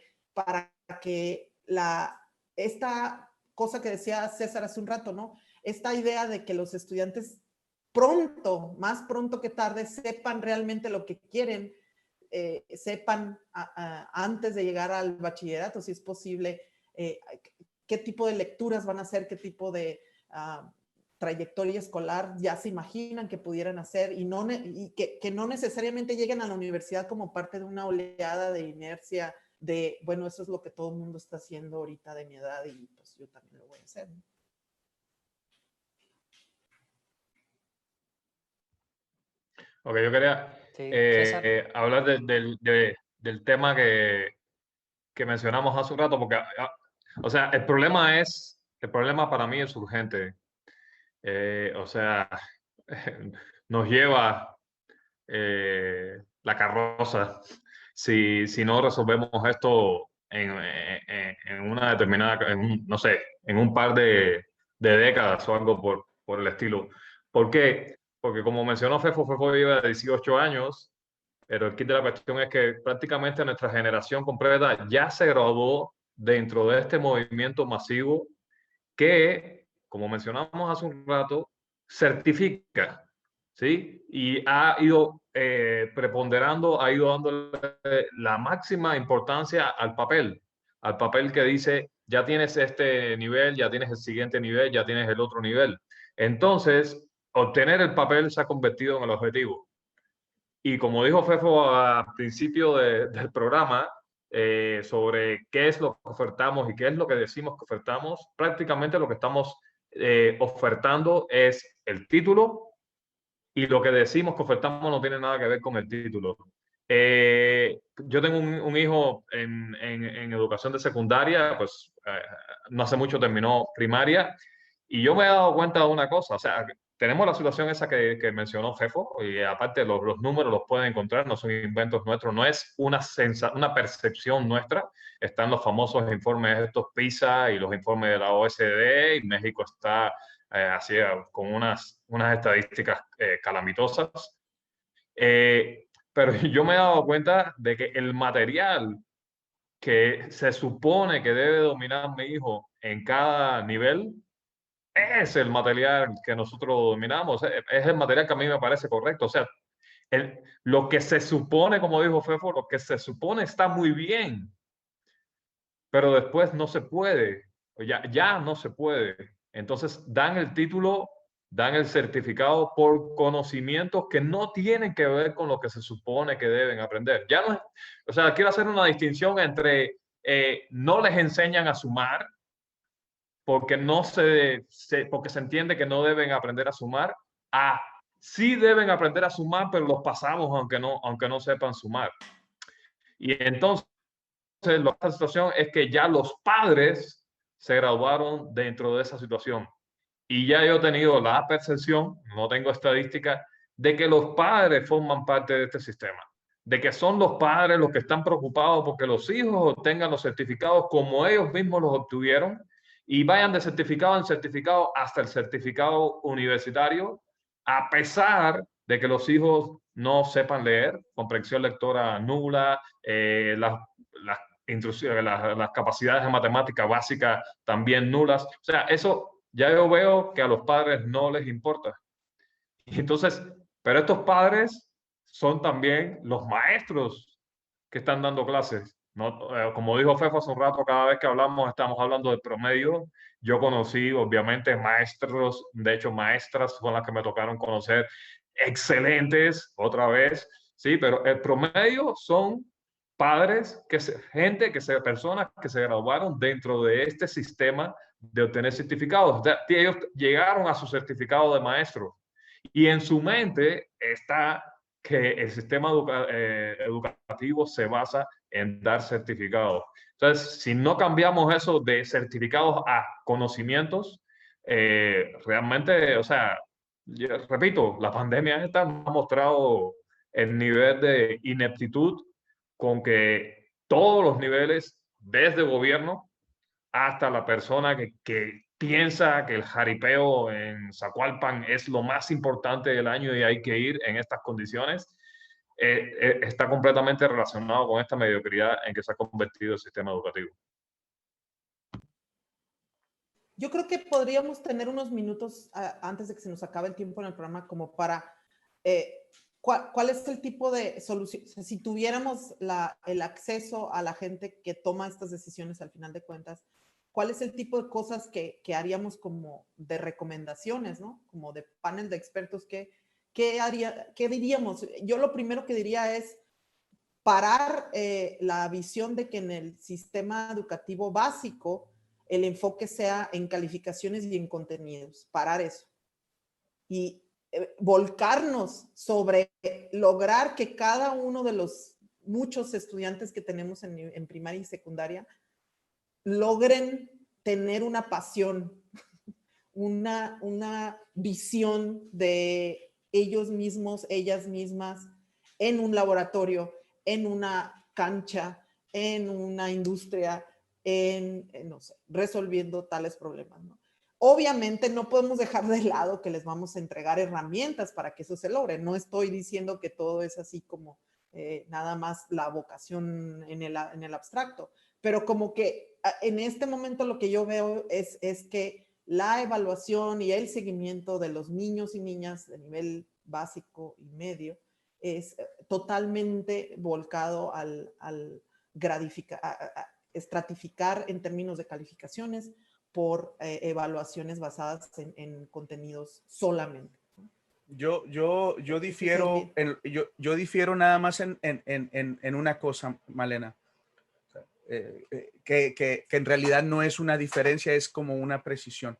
esta cosa que decía César hace un rato, ¿no? Esta idea de que los estudiantes más pronto que tarde, sepan realmente lo que quieren, sepan antes de llegar al bachillerato, si es posible, qué tipo de lecturas van a hacer, qué tipo de trayectoria escolar ya se imaginan que pudieran hacer y que no necesariamente lleguen a la universidad como parte de una oleada de inercia de, bueno, eso es lo que todo el mundo está haciendo ahorita de mi edad y pues yo también lo voy a hacer, ¿no? Ok, yo quería Sí, César. hablar del tema que mencionamos hace un rato, porque, o sea, el problema para mí es urgente. O sea, nos lleva la carroza si no resolvemos esto en una determinada, no sé, en un par de décadas o algo por el estilo. ¿Por qué? Porque como mencionó Fefo lleva 18 años, pero el kit de la cuestión es que prácticamente nuestra generación completa ya se graduó dentro de este movimiento masivo que, como mencionamos hace un rato, certifica, ¿sí? Y ha ido preponderando, ha ido dándole la máxima importancia al papel que dice, ya tienes este nivel, ya tienes el siguiente nivel, ya tienes el otro nivel. Entonces, obtener el papel se ha convertido en el objetivo. Y como dijo Fefo al principio del programa, sobre qué es lo que ofertamos y qué es lo que decimos que ofertamos, prácticamente lo que estamos ofertando es el título y lo que decimos que ofertamos no tiene nada que ver con el título. Yo tengo un hijo en educación de secundaria, pues no hace mucho terminó primaria y yo me he dado cuenta de una cosa, o sea, tenemos la situación esa que mencionó Fefo y aparte los números los pueden encontrar, no son inventos nuestros, no es una percepción nuestra, están los famosos informes estos PISA y los informes de la OSD y México está así con unas estadísticas calamitosas. Pero yo me he dado cuenta de que el material que se supone que debe dominar mi hijo en cada nivel es el material que nosotros dominamos, es el material que a mí me parece correcto. O sea, lo que se supone, como dijo Fefo, lo que se supone está muy bien, pero después no se puede, ya no se puede. Entonces dan el título, dan el certificado por conocimientos que no tienen que ver con lo que se supone que deben aprender. Ya no es, o sea, quiero hacer una distinción entre no les enseñan a sumar porque porque se entiende que no deben aprender a sumar, a sí deben aprender a sumar, pero los pasamos aunque no sepan sumar. Y entonces la situación es que ya los padres se graduaron dentro de esa situación. Y ya yo he tenido la percepción, no tengo estadística, de que los padres forman parte de este sistema. De que son los padres los que están preocupados porque los hijos obtengan los certificados como ellos mismos los obtuvieron y vayan de certificado en certificado hasta el certificado universitario, a pesar de que los hijos no sepan leer, comprensión lectora nula, las capacidades de matemática básica también nulas. O sea, eso ya yo veo que a los padres no les importa. Y entonces, pero estos padres son también los maestros que están dando clases. ¿No? Como dijo Fefo hace un rato, cada vez que hablamos estamos hablando de promedio. Yo conocí, obviamente, maestros, de hecho, maestras con las que me tocaron conocer, excelentes, otra vez, sí, pero el promedio son padres, personas que se graduaron dentro de este sistema de obtener certificados. O sea, ellos llegaron a su certificado de maestro y en su mente está que el sistema educativo se basa en dar certificados. Entonces, si no cambiamos eso de certificados a conocimientos, realmente, o sea, repito, la pandemia esta nos ha mostrado el nivel de ineptitud con que todos los niveles, desde gobierno hasta la persona que piensa que el jaripeo en Zacualpan es lo más importante del año y hay que ir en estas condiciones, está completamente relacionado con esta mediocridad en que se ha convertido el sistema educativo. Yo creo que podríamos tener unos minutos antes de que se nos acabe el tiempo en el programa como para ¿cuál es el tipo de solución? O sea, si tuviéramos el acceso a la gente que toma estas decisiones al final de cuentas, cuál es el tipo de cosas que haríamos como de recomendaciones, ¿no? Como de panel de expertos, ¿qué diríamos? Yo lo primero que diría es parar la visión de que en el sistema educativo básico el enfoque sea en calificaciones y en contenidos, parar eso. Y volcarnos sobre lograr que cada uno de los muchos estudiantes que tenemos en primaria y secundaria logren tener una pasión, una visión de ellos mismos, ellas mismas, en un laboratorio, en una cancha, en una industria, no sé, resolviendo tales problemas, ¿no? Obviamente no podemos dejar de lado que les vamos a entregar herramientas para que eso se logre. No estoy diciendo que todo es así como nada más la vocación en el abstracto, pero como que en este momento lo que yo veo es que la evaluación y el seguimiento de los niños y niñas de nivel básico y medio es totalmente volcado al estratificar en términos de calificaciones por evaluaciones basadas en contenidos solamente. Yo difiero, yo difiero nada más en una cosa, Malena, que en realidad no es una diferencia, es como una precisión.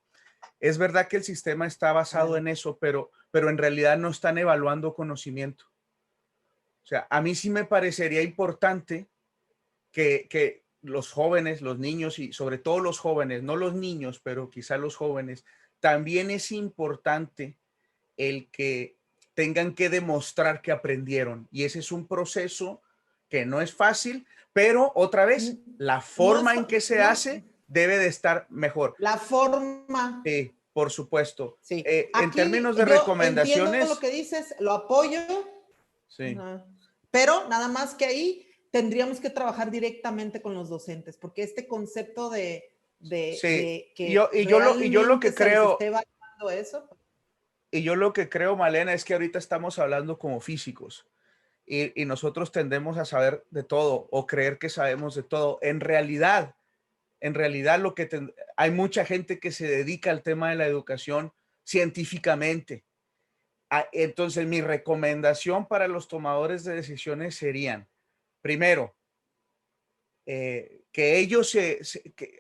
Es verdad que el sistema está basado en eso, pero en realidad no están evaluando conocimiento. O sea, a mí sí me parecería importante que los jóvenes, los niños y sobre todo los jóvenes, no los niños, pero quizá los jóvenes, también es importante el que tengan que demostrar que aprendieron. Y ese es un proceso que no es fácil, pero otra vez, la forma en que se hace debe de estar mejor. La forma. Sí, por supuesto. Sí. En términos de yo recomendaciones. Entiendo lo que dices, lo apoyo. Sí. Pero nada más que ahí tendríamos que trabajar directamente con los docentes, porque este concepto de que yo lo que creo esté evaluando eso. Y yo lo que creo, Malena, es que ahorita estamos hablando como físicos y nosotros tendemos a saber de todo o creer que sabemos de todo. En realidad hay mucha gente que se dedica al tema de la educación científicamente. Entonces, mi recomendación para los tomadores de decisiones serían, primero, que ellos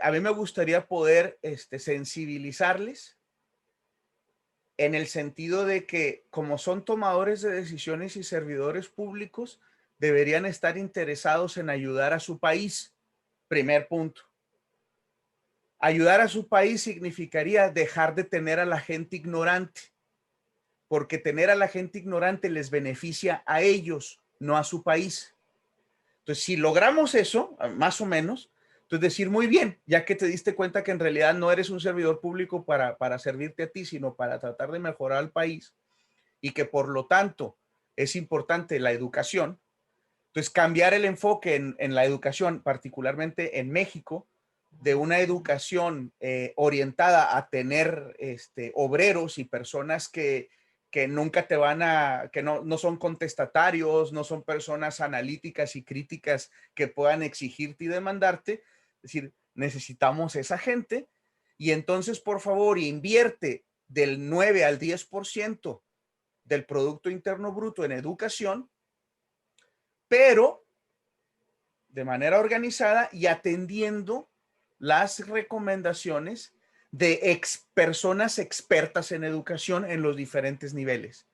a mí me gustaría poder sensibilizarles en el sentido de que como son tomadores de decisiones y servidores públicos, deberían estar interesados en ayudar a su país. Primer punto. Ayudar a su país significaría dejar de tener a la gente ignorante, porque tener a la gente ignorante les beneficia a ellos, no a su país. Entonces, si logramos eso, más o menos, entonces decir, muy bien, ya que te diste cuenta que en realidad no eres un servidor público para servirte a ti, sino para tratar de mejorar al país y que por lo tanto es importante la educación, entonces cambiar el enfoque en la educación, particularmente en México, de una educación orientada a tener obreros y personas que nunca te van que no son contestatarios, no son personas analíticas y críticas que puedan exigirte y demandarte. Es decir, necesitamos esa gente y entonces, por favor, invierte del 9 al 10% del Producto Interno Bruto en educación, pero de manera organizada y atendiendo las recomendaciones de personas expertas en educación en los diferentes niveles.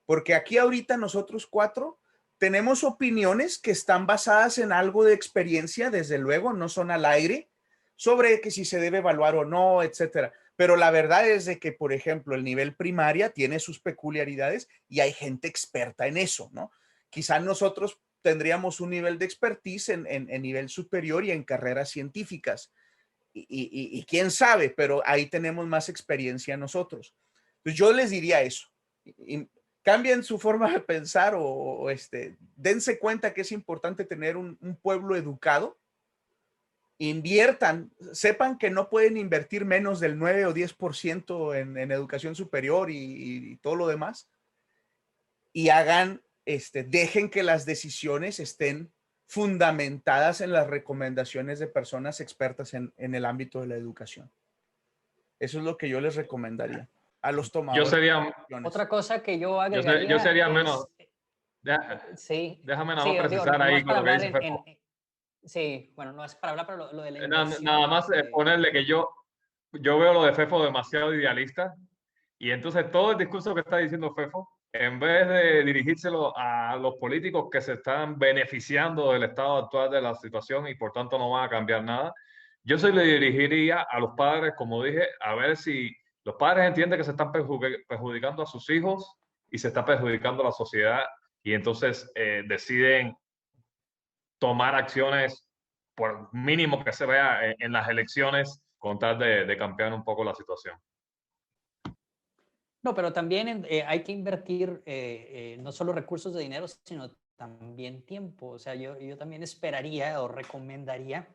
Porque aquí ahorita nosotros cuatro tenemos opiniones que están basadas en algo de experiencia, desde luego, no son al aire, sobre que si se debe evaluar o no, etcétera. Pero la verdad es de que, por ejemplo, el nivel primaria tiene sus peculiaridades y hay gente experta en eso, ¿no? Quizá nosotros tendríamos un nivel de expertise en nivel superior y en carreras científicas. Y quién sabe, pero ahí tenemos más experiencia nosotros. Entonces yo les diría eso. Cambien su forma de pensar o dense cuenta que es importante tener un pueblo educado. Inviertan, sepan que no pueden invertir menos del 9 o 10% en educación superior y todo lo demás. Y hagan, dejen que las decisiones estén fundamentadas en las recomendaciones de personas expertas en el ámbito de la educación. Eso es lo que yo les recomendaría a los tomadores de decisiones. Otra cosa que yo agregaría yo sería es, menos. sí, Déjame nada sí, más digo, precisar ahí nomás con para lo que hablar dice Fefo. sí, bueno, no es para hablar, pero lo de la Nada inversión. más ponerle que yo veo lo de Fefo demasiado idealista, y entonces todo el discurso que está diciendo Fefo, en vez de dirigírselo a los políticos que se están beneficiando del estado actual de la situación y por tanto no van a cambiar nada, yo se le dirigiría a los padres, como dije, a ver si los padres entienden que se están perjudicando a sus hijos y se está perjudicando a la sociedad, y entonces deciden tomar acciones, por mínimo que se vea en las elecciones, con tal de cambiar un poco la situación. No, pero también hay que invertir no solo recursos de dinero, sino también tiempo. O sea, yo también esperaría o recomendaría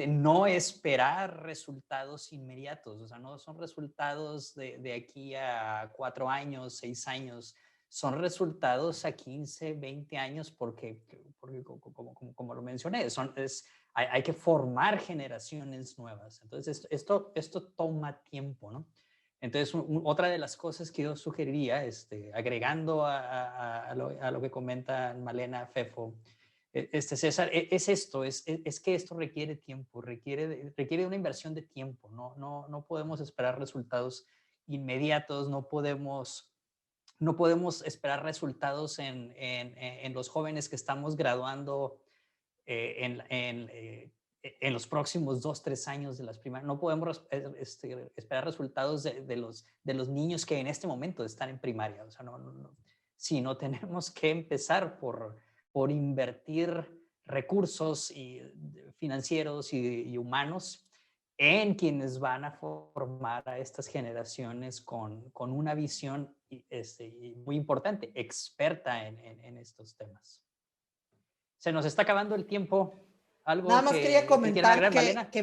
no esperar resultados inmediatos. O sea, no son resultados de aquí a 4 años, 6 años. Son resultados a 15, 20 años porque como lo mencioné, hay que formar generaciones nuevas. Entonces, esto toma tiempo, ¿no? Entonces, otra de las cosas que yo sugeriría, agregando a lo que comenta Malena, Fefo, César, es esto, es que esto requiere tiempo, requiere una inversión de tiempo. No podemos esperar resultados inmediatos, no podemos esperar resultados en los jóvenes que estamos graduando en los próximos 2, 3 años de las primarias. No podemos esperar resultados de los niños que en este momento están en primaria. O sea, sino tenemos que empezar por invertir recursos financieros y humanos en quienes van a formar a estas generaciones con una visión muy importante, experta en estos temas. Se nos está acabando el tiempo. ¿Algo Nada más quería comentar agregar, que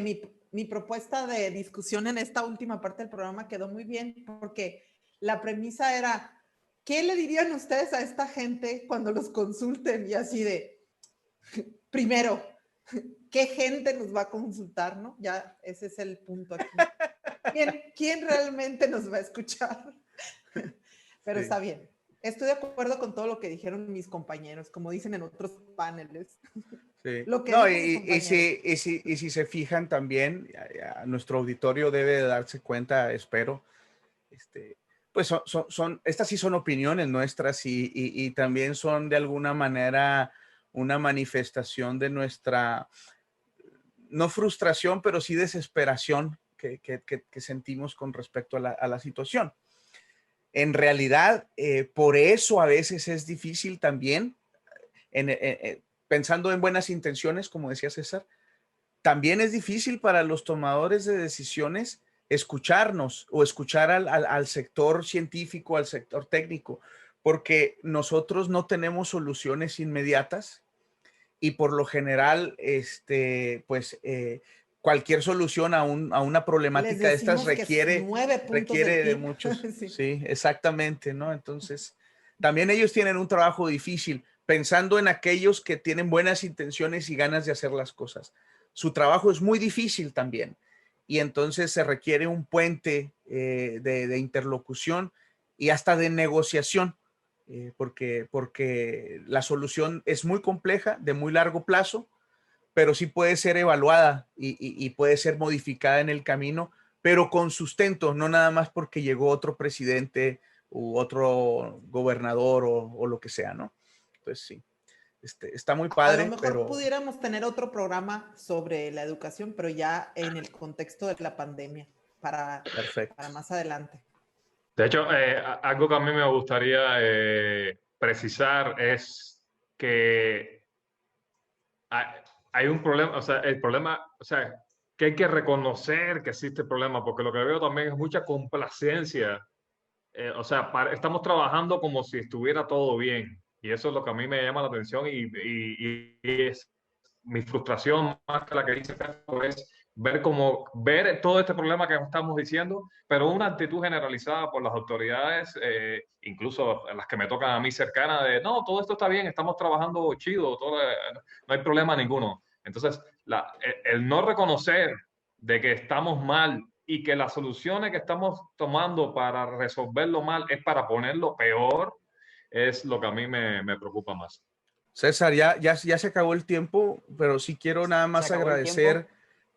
mi propuesta de discusión en esta última parte del programa quedó muy bien, porque la premisa era, ¿qué le dirían ustedes a esta gente cuando los consulten? Y así de, primero, ¿qué gente nos va a consultar, no? Ya ese es el punto aquí. ¿Quién realmente nos va a escuchar? Pero sí, está bien. Estoy de acuerdo con todo lo que dijeron mis compañeros, como dicen en otros paneles. Sí. Lo que No, y si se fijan también, a nuestro auditorio debe de darse cuenta, espero, pues estas sí son opiniones nuestras y también son de alguna manera una manifestación de nuestra, no frustración, pero sí desesperación que sentimos con respecto a la situación. En realidad, por eso a veces es difícil también, pensando en buenas intenciones, como decía César, también es difícil para los tomadores de decisiones escucharnos o escuchar al sector científico, al sector técnico, porque nosotros no tenemos soluciones inmediatas y por lo general, cualquier solución a una problemática de estas requiere de muchos. Sí. Sí, exactamente, ¿no? Entonces, también ellos tienen un trabajo difícil, pensando en aquellos que tienen buenas intenciones y ganas de hacer las cosas. Su trabajo es muy difícil también. Y entonces se requiere un puente de interlocución y hasta de negociación, porque la solución es muy compleja, de muy largo plazo, pero sí puede ser evaluada y puede ser modificada en el camino, pero con sustento, no nada más porque llegó otro presidente u otro gobernador o lo que sea, ¿no? Entonces sí, está muy padre. A lo mejor pudiéramos tener otro programa sobre la educación, pero ya en el contexto de la pandemia, para más adelante. De hecho, algo que a mí me gustaría precisar es que hay un problema, o sea, el problema, o sea, que hay que reconocer que existe el problema, porque lo que veo también es mucha complacencia. O sea, estamos trabajando como si estuviera todo bien, y eso es lo que a mí me llama la atención y es mi frustración más que la que dice Pedro, es ver todo este problema que estamos diciendo, pero una actitud generalizada por las autoridades, incluso las que me tocan a mí cercanas, de no, todo esto está bien, estamos trabajando chido, no hay problema ninguno. Entonces, el no reconocer de que estamos mal y que las soluciones que estamos tomando para resolverlo mal es para ponerlo peor, es lo que a mí me preocupa más. César, ya se acabó el tiempo, pero sí quiero nada más agradecer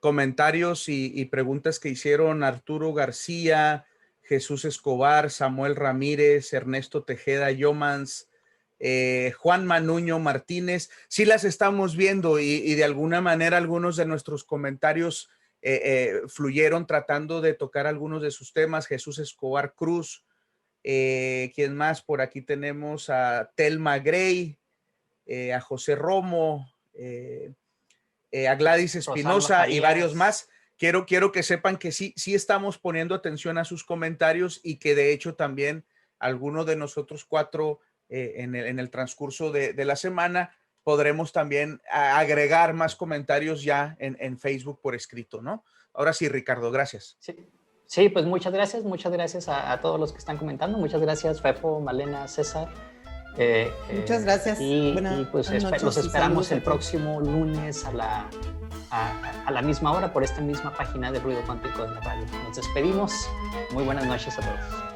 comentarios y preguntas que hicieron Arturo García, Jesús Escobar, Samuel Ramírez, Ernesto Tejeda Yomans, Juan Manuño Martínez. Sí las estamos viendo y de alguna manera algunos de nuestros comentarios fluyeron tratando de tocar algunos de sus temas. Jesús Escobar Cruz, ¿quién más? Por aquí tenemos a Telma Gray, a José Romo, a Gladys Espinosa y varios más. Quiero que sepan que sí estamos poniendo atención a sus comentarios y que de hecho también alguno de nosotros cuatro en el transcurso de la semana podremos también agregar más comentarios ya en Facebook por escrito, ¿no? Ahora sí, Ricardo, gracias. Sí, pues muchas gracias a todos los que están comentando. Muchas gracias, Fefo, Malena, César. Muchas gracias. Y pues los esperamos el próximo lunes a la misma hora por esta misma página de Ruido Cuántico de la Radio. Nos despedimos. Muy buenas noches a todos.